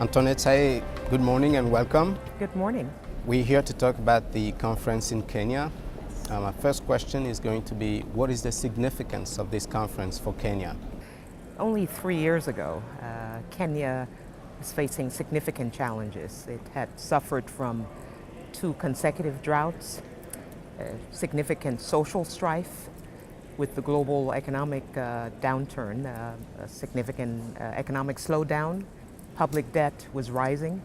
Antoinette, hi, good morning and welcome. Good morning. We're here to talk about the conference in Kenya. My first question is going to be, what is the significance of this conference for Kenya? Only 3 years ago, Kenya was facing significant challenges. It had suffered from 2 consecutive droughts, significant social strife with the global economic downturn, a significant economic slowdown. Public debt was rising,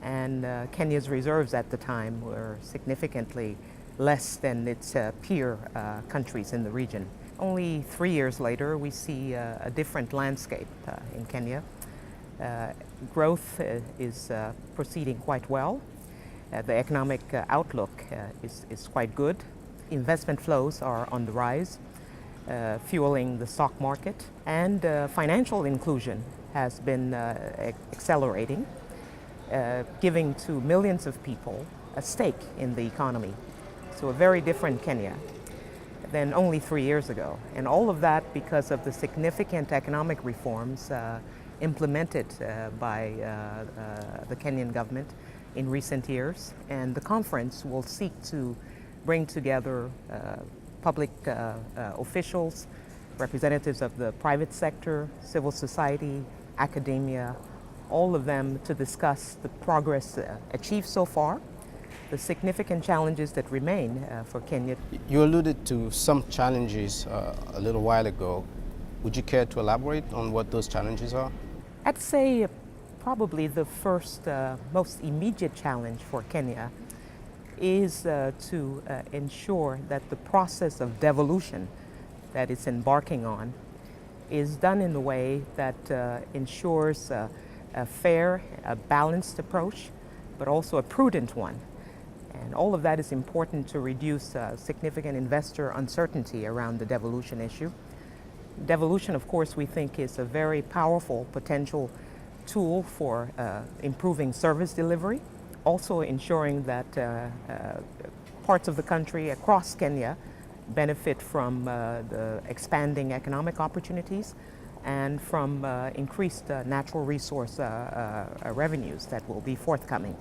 and Kenya's reserves at the time were significantly less than its peer countries in the region. Only 3 years later, we see a different landscape in Kenya. Growth is proceeding quite well. The economic outlook is quite good. Investment flows are on the rise, fueling the stock market, and financial inclusion has been accelerating, giving to millions of people a stake in the economy. So a very different Kenya than only 3 years ago. And all of that because of the significant economic reforms implemented by the Kenyan government in recent years. And the conference will seek to bring together public officials, representatives of the private sector, civil society, academia, all of them to discuss the progress achieved so far, the significant challenges that remain for Kenya. You alluded to some challenges a little while ago. Would you care to elaborate on what those challenges are? I'd say probably the first, most immediate challenge for Kenya is to ensure that the process of devolution that it's embarking on is done in a way that ensures a fair, a balanced approach, but also a prudent one. And all of that is important to reduce significant investor uncertainty around the devolution issue. Devolution, of course, we think is a very powerful potential tool for improving service delivery, also ensuring that parts of the country across Kenya benefit from the expanding economic opportunities and from increased natural resource revenues that will be forthcoming.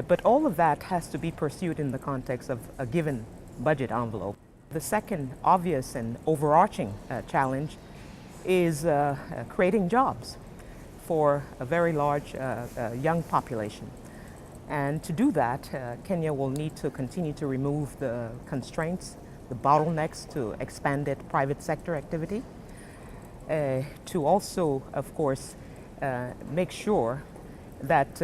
But all of that has to be pursued in the context of a given budget envelope. The second obvious and overarching challenge is creating jobs for a very large young population. And to do that, Kenya will need to continue to remove the constraints, the bottlenecks to expanded private sector activity, to also, of course, make sure that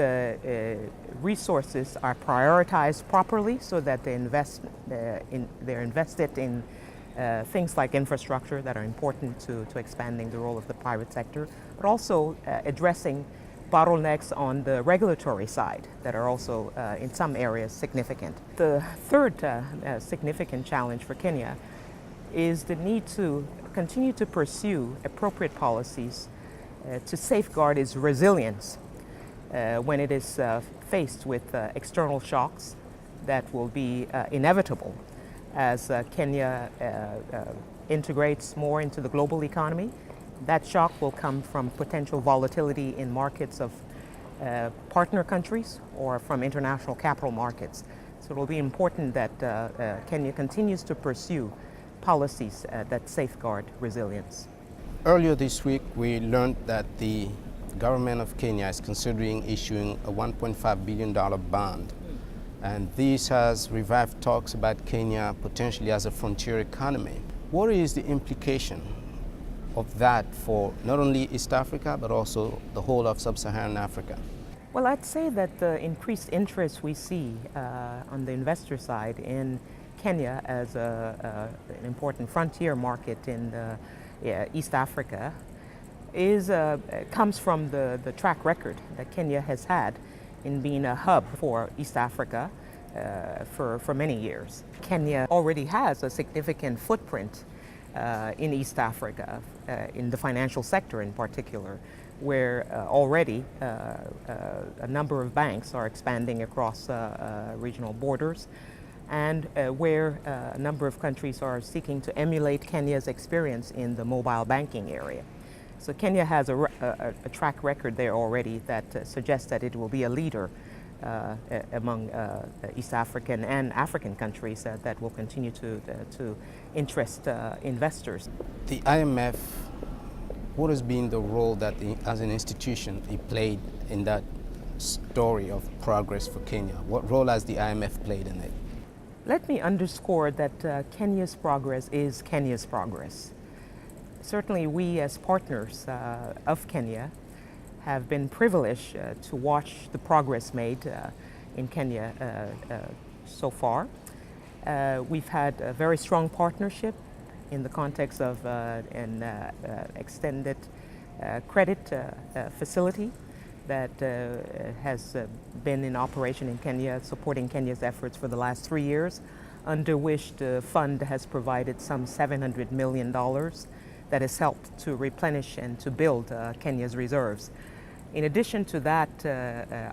resources are prioritized properly so that they're invested in things like infrastructure that are important to expanding the role of the private sector, but also addressing bottlenecks on the regulatory side that are also in some areas significant. The third significant challenge for Kenya is the need to continue to pursue appropriate policies to safeguard its resilience when it is faced with external shocks that will be inevitable as Kenya integrates more into the global economy. That shock will come from potential volatility in markets of partner countries or from international capital markets. So it will be important that Kenya continues to pursue policies that safeguard resilience. Earlier this week, we learned that the government of Kenya is considering issuing a $1.5 billion bond. And this has revived talks about Kenya potentially as a frontier economy. What is the implication of that for not only East Africa, but also the whole of sub-Saharan Africa? Well, I'd say that the increased interest we see on the investor side in Kenya as an important frontier market in East Africa comes from the track record that Kenya has had in being a hub for East Africa for many years. Kenya already has a significant footprint in East Africa, in the financial sector in particular, where already a number of banks are expanding across regional borders, and where a number of countries are seeking to emulate Kenya's experience in the mobile banking area. So Kenya has a track record there already that suggests that it will be a leader among East African and African countries that will continue to interest investors. The IMF, what has been the role that as an institution it played in that story of progress for Kenya? What role has the IMF played in it? Let me underscore that Kenya's progress is Kenya's progress. Certainly we as partners of Kenya have been privileged to watch the progress made in Kenya so far. We've had a very strong partnership in the context of an extended credit facility that has been in operation in Kenya, supporting Kenya's efforts for the last 3 years, under which the fund has provided some $700 million that has helped to replenish and to build Kenya's reserves. In addition to that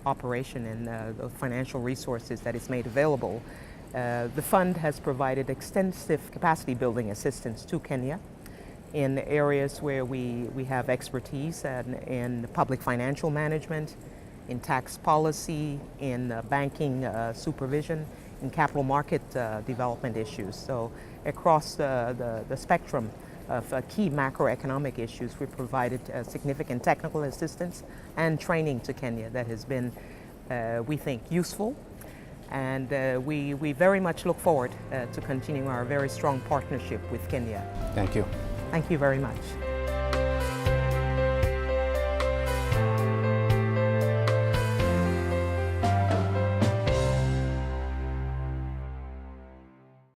operation and the financial resources that is made available, the fund has provided extensive capacity building assistance to Kenya in areas where we have expertise in public financial management, in tax policy, in banking supervision, in capital market development issues. So across the spectrum of key macroeconomic issues, we provided significant technical assistance and training to Kenya that has been, we think, useful. And we very much look forward to continuing our very strong partnership with Kenya. Thank you. Thank you very much.